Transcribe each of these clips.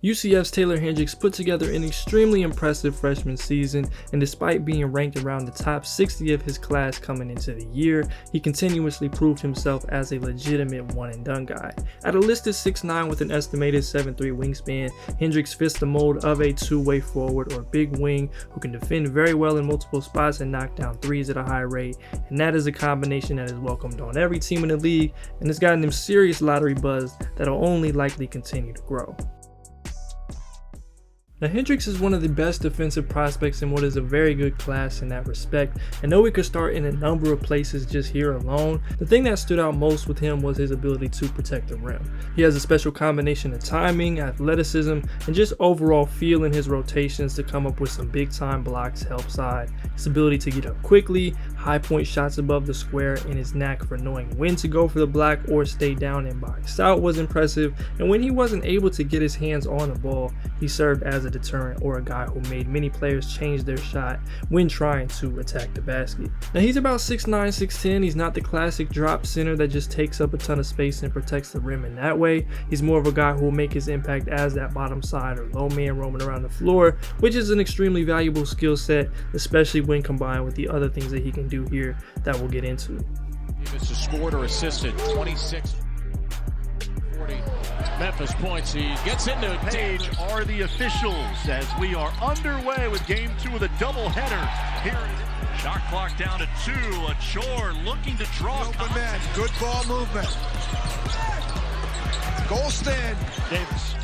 UCF's Taylor Hendricks put together an extremely impressive freshman season, and despite being ranked around the top 60 of his class coming into the year, he continuously proved himself as a legitimate one-and-done guy. At a listed 6'9" with an estimated 7'3" wingspan, Hendricks fits the mold of a two-way forward or big wing who can defend very well in multiple spots and knock down threes at a high rate, and that is a combination that is welcomed on every team in the league, and has gotten them serious lottery buzz that'll only likely continue to grow. Now, Hendricks is one of the best defensive prospects in what is a very good class in that respect, and though we could start in a number of places just here alone, the thing that stood out most with him was his ability to protect the rim. He has a special combination of timing, athleticism, and just overall feel in his rotations to come up with some big time blocks help side. His ability to get up quickly, high point shots above the square, and his knack for knowing when to go for the block or stay down and box out was impressive, and when he wasn't able to get his hands on the ball, he served as a deterrent or a guy who made many players change their shot when trying to attack the basket. Now, he's about 6'9", 6'10". He's not the classic drop center that just takes up a ton of space and protects the rim in that way. He's more of a guy who will make his impact as that bottom side or low man roaming around the floor, which is an extremely valuable skill set, especially when combined with the other things that he can do here that we'll get into. Davis has scored or assisted 26. 40 Memphis points. He gets into it. Page are the officials as we are underway with game 2 of the doubleheader. Here, shot clock down to 2. A chore looking to draw. Open man, good ball movement. Goal stand. Davis.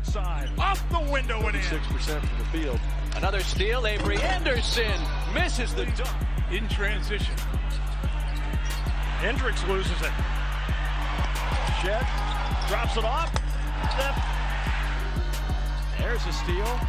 Side off the window and in. 6% from the field. Another steal. Avery Anderson misses the dunk. In transition. Hendricks loses it. Shed drops it off. There's a steal.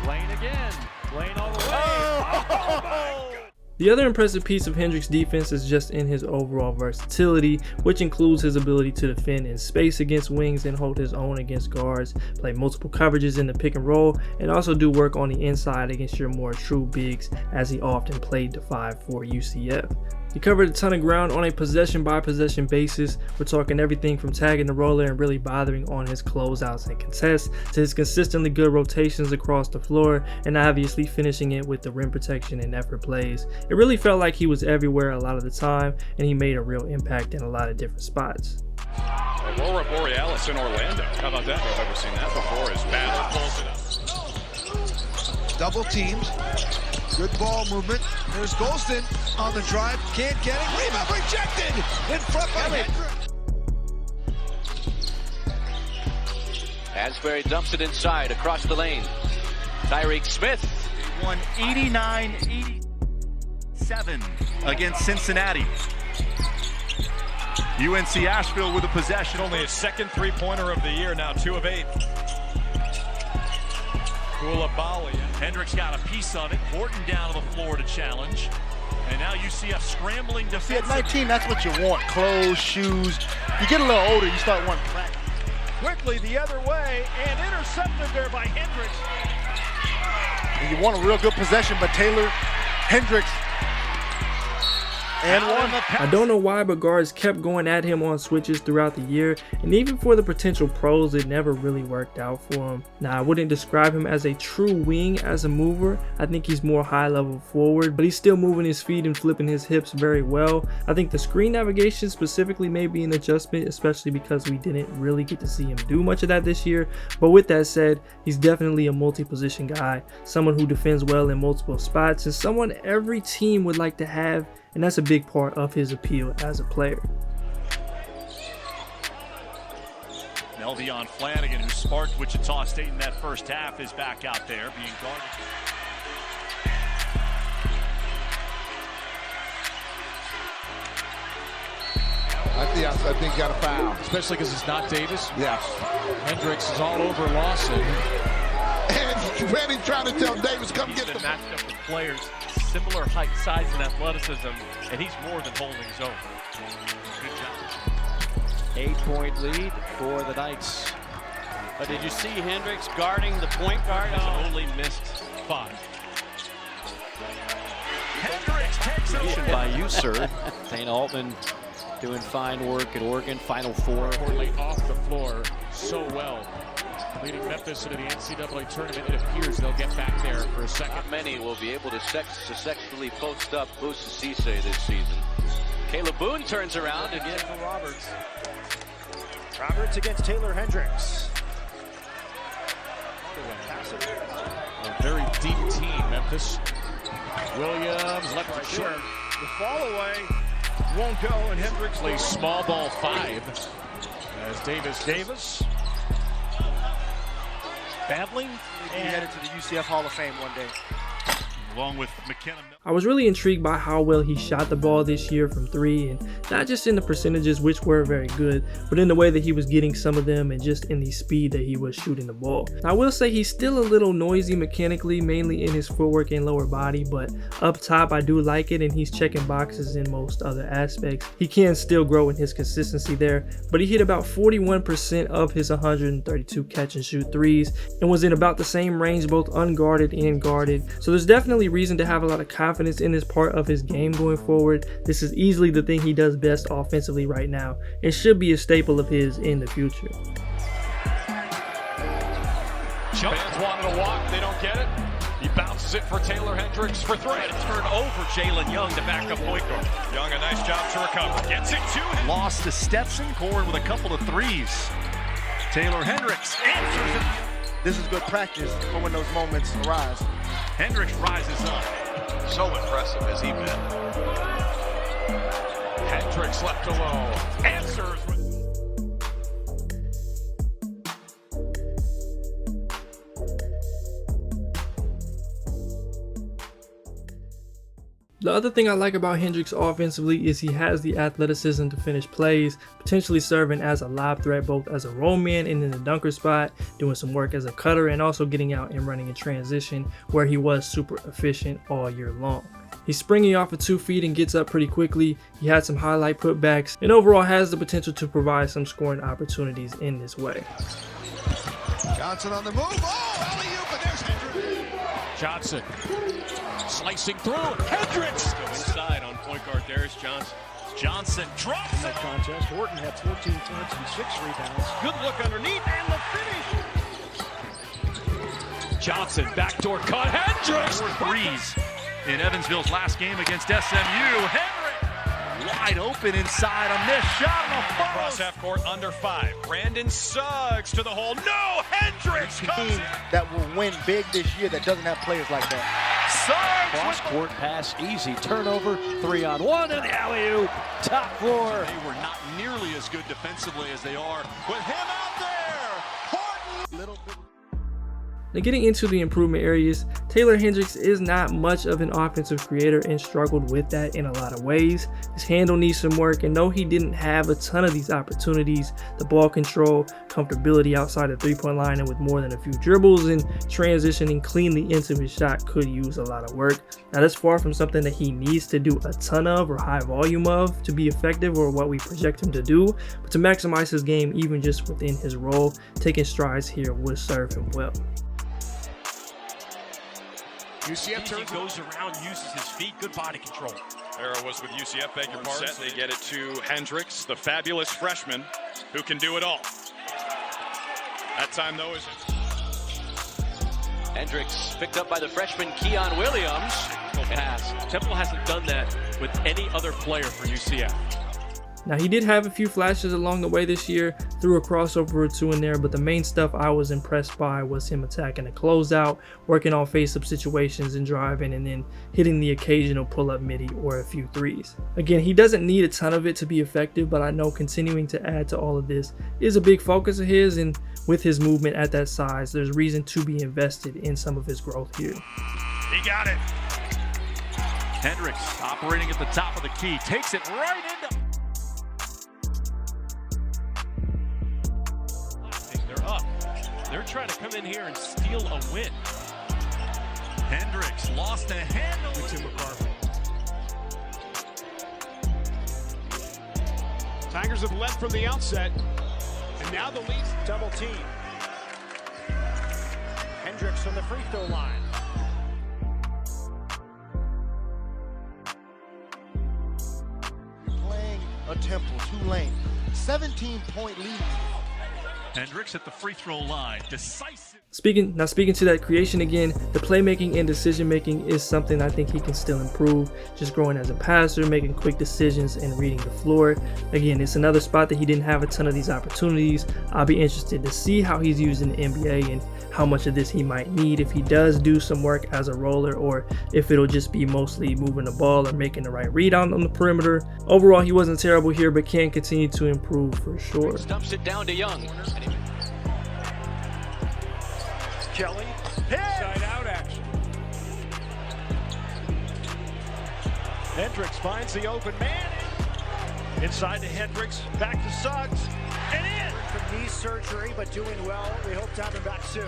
Lane again. Lane all the way. Oh! The other impressive piece of Hendricks' defense is just in his overall versatility, which includes his ability to defend in space against wings and hold his own against guards, play multiple coverages in the pick and roll, and also do work on the inside against your more true bigs, as he often played the 5 for UCF. He covered a ton of ground on a possession-by-possession basis. We're talking everything from tagging the roller and really bothering on his closeouts and contests, to his consistently good rotations across the floor, and obviously finishing it with the rim protection and effort plays. It really felt like he was everywhere a lot of the time, and he made a real impact in a lot of different spots. Aurora Borealis in Orlando. How about that? I've never seen that before. His battle pulls it up. Double teams. Good ball movement. There's Golston on the drive. Can't get it. Rebound rejected. In front by Hendricks. Asbury dumps it inside across the lane. Tyreek Smith. Won 89-87 against Cincinnati. UNC Asheville with a possession. Only his second three-pointer of the year now, 2 of 8. Koulibaly. Hendricks got a piece of it. Horton down to the floor to challenge. And now UCF scrambling to see, at 19, that's what you want. Clothes, shoes. You get a little older, you start wanting practice. Quickly the other way, and intercepted there by Hendricks. And you want a real good possession, but Taylor Hendricks and one. I don't know why, but guards kept going at him on switches throughout the year, and even for the potential pros, it never really worked out for him. Now, I wouldn't describe him as a true wing as a mover. I think he's more high-level forward, but he's still moving his feet and flipping his hips very well. I think the screen navigation specifically may be an adjustment, especially because we didn't really get to see him do much of that this year. But with that said, he's definitely a multi-position guy, someone who defends well in multiple spots, and someone every team would like to have, and that's a big part of his appeal as a player. Melvion Flanagan, who sparked Wichita State in that first half, is back out there being guarded. I think he got a foul. Especially because it's not Davis. Yes. Hendricks is all over Lawson. And Randy trying to tell Davis, come get the matched up with players similar height, size, and athleticism, and he's more than holding his own. Good job. 8-point lead for the Knights. But did you see Hendricks guarding the point guard? Has only missed 5. Hendricks takes it By you, sir. St. Altman doing fine work at Oregon, Final Four. Importantly, off the floor, so so well, leading Memphis into the NCAA tournament. It appears they'll get back there for a second. Not many will be able to successfully post up Boosa Cisse this season. Caleb Boone turns around again for Roberts. Roberts against Taylor Hendricks. A very deep team, Memphis. Williams left right short. The fall away won't go, and Hendricks plays small ball 5 as Davis battling and headed to the UCF Hall of Fame one day. Along with McKenna. I was really intrigued by how well he shot the ball this year from 3, and not just in the percentages, which were very good, but in the way that he was getting some of them and just in the speed that he was shooting the ball. Now, I will say he's still a little noisy mechanically, mainly in his footwork and lower body, but up top I do like it, and he's checking boxes in most other aspects. He can still grow in his consistency there, but he hit about 41% of his 132 catch and shoot threes and was in about the same range both unguarded and guarded. So there's definitely reason to have a lot of confidence in this part of his game going forward. This is easily the thing he does best offensively right now and should be a staple of his in the future. Fans wanted to walk, they don't get it. He bounces it for Taylor Hendricks for 3. And turn over Jalen Young to back up point guard. Young, a nice job to recover. Gets it to him. Lost to Stetson. Cord with a couple of threes. Taylor Hendricks answers it. This is good practice for when those moments arise. Hendricks rises up. So impressive has he been. Hendricks left alone. Answers with... The other thing I like about Hendricks offensively is he has the athleticism to finish plays, potentially serving as a lob threat both as a roll man and in the dunker spot, doing some work as a cutter, and also getting out and running in transition where he was super efficient all year long. He's springy off of 2 feet and gets up pretty quickly. He had some highlight putbacks and overall has the potential to provide some scoring opportunities in this way. Johnson on the move. Oh, alley-oop, and there's Hendricks. Johnson slicing through. Hendricks go inside on point guard Darius Johnson. Johnson drops that contest. Horton had 14 points and 6 rebounds. Good look underneath and the finish. Johnson backdoor cut. Hendricks 4 threes in Evansville's last game against SMU. Hendricks wide open inside, a missed shot and a foul. Cross half court under 5. Brandon Suggs to the hole. No, Hendricks comes in. That will win big this year that doesn't have players like that. Suggs Cross court pass, easy turnover, 3-on-1 and alley-oop, top floor. They were not nearly as good defensively as they are with him out there. Horton. Little bit. Now, getting into the improvement areas, Taylor Hendricks is not much of an offensive creator and struggled with that in a lot of ways. His handle needs some work, and though he didn't have a ton of these opportunities, the ball control, comfortability outside the three-point line and with more than a few dribbles, and transitioning cleanly into his shot could use a lot of work. Now, that's far from something that he needs to do a ton of or high volume of to be effective or what we project him to do, but to maximize his game even just within his role, taking strides here would serve him well. UCF goes around, uses his feet, good body control. Error was with UCF, beg your pardon. They get it to Hendricks, the fabulous freshman who can do it all. That time, though, is Hendricks picked up by the freshman Keon Williams. Pass. Temple hasn't done that with any other player for UCF. Now, he did have a few flashes along the way this year, threw a crossover or 2 in there, but the main stuff I was impressed by was him attacking a closeout, working on face-up situations and driving, and then hitting the occasional pull-up midi or a few threes. Again, he doesn't need a ton of it to be effective, but I know continuing to add to all of this is a big focus of his, and with his movement at that size, there's reason to be invested in some of his growth here. He got it. Hendricks operating at the top of the key, takes it right into... They're trying to come in here and steal a win. Hendricks lost a handle with Tim McCarthy. Tigers have led from the outset, and now the lead double team. Hendricks from the free throw line. Playing a Temple, Tulane, 17-point lead. Hendricks at the free throw line, decisive. Speaking to that creation again, the playmaking and decision making is something I think he can still improve. Just growing as a passer, making quick decisions, and reading the floor. Again, it's another spot that he didn't have a ton of these opportunities. I'll be interested to see how he's used in the NBA and how much of this he might need if he does do some work as a roller, or if it'll just be mostly moving the ball or making the right read on the perimeter. Overall, he wasn't terrible here, but can continue to improve for sure. Dumps it down to Young. Kelly, side out action. Hendricks finds the open man. Inside to Hendricks, back to Suggs, and in. From knee surgery, but doing well. We hope to have him back soon.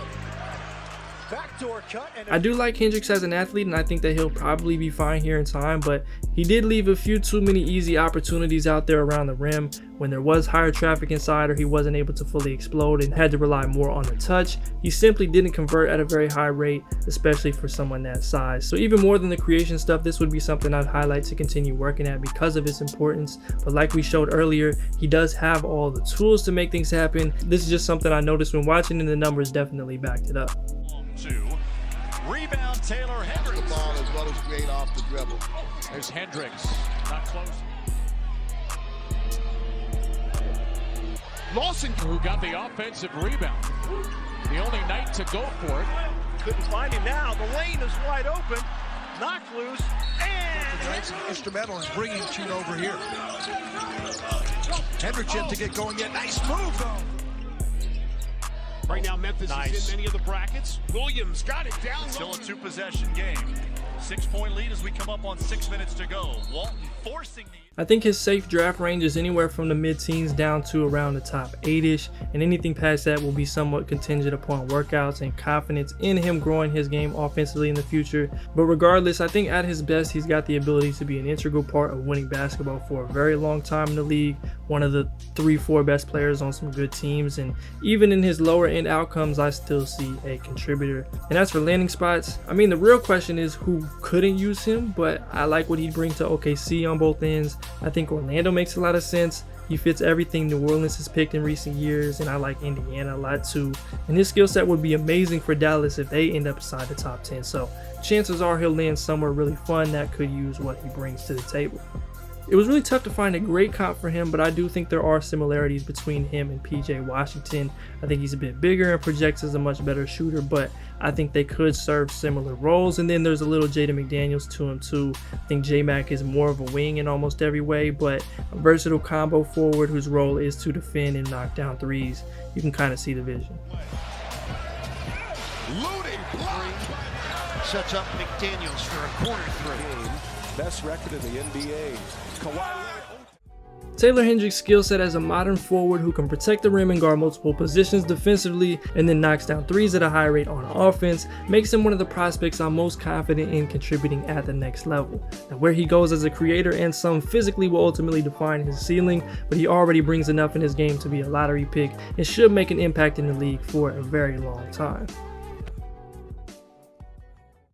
Backdoor cut. And I do like Hendricks as an athlete, and I think that he'll probably be fine here in time, but he did leave a few too many easy opportunities out there around the rim when there was higher traffic inside, or he wasn't able to fully explode and had to rely more on the touch. He simply didn't convert at a very high rate, especially for someone that size. So even more than the creation stuff, this would be something I'd highlight to continue working at because of its importance. But like we showed earlier, he does have all the tools to make things happen. This is just something I noticed when watching, and the numbers definitely backed it up. Rebound, Taylor Hendricks. The ball as well as create off the dribble. There's Hendricks, not close. Lawson, who got the offensive rebound. The only Knight to go for it. couldn't find him now. The lane is wide open. Knocked loose. And instrumental in bringing Tune over here. Hendricks yet to get going yet. Nice move, though. Right now, Memphis is in many of the brackets. Williams got it down. Still a two-possession game. 6-point lead as we come up on 6 minutes to go. Walton forcing the... I think his safe draft range is anywhere from the mid-teens down to around the top 8-ish, and anything past that will be somewhat contingent upon workouts and confidence in him growing his game offensively in the future. But regardless, I think at his best, he's got the ability to be an integral part of winning basketball for a very long time in the league, one of the 3-4 best players on some good teams, and even in his lower end outcomes, I still see a contributor. And as for landing spots, I mean, the real question is who couldn't use him, but I like what he'd bring to OKC on both ends. I think Orlando makes a lot of sense. He fits everything New Orleans has picked in recent years, and I like Indiana a lot too. And his skill set would be amazing for Dallas if they end up inside the top 10. So chances are he'll land somewhere really fun that could use what he brings to the table. It was really tough to find a great comp for him, but I do think there are similarities between him and PJ Washington. I think he's a bit bigger and projects as a much better shooter, but I think they could serve similar roles. And then there's a little Jaden McDaniels to him too. I think J-Mac is more of a wing in almost every way, but a versatile combo forward whose role is to defend and knock down threes. You can kind of see the vision. Looting block. Sets up McDaniels for a corner three. Best record in the NBA. Taylor Hendricks' skill set as a modern forward who can protect the rim and guard multiple positions defensively and then knocks down threes at a high rate on offense makes him one of the prospects I'm most confident in contributing at the next level. Now, where he goes as a creator and some physically will ultimately define his ceiling, but he already brings enough in his game to be a lottery pick and should make an impact in the league for a very long time.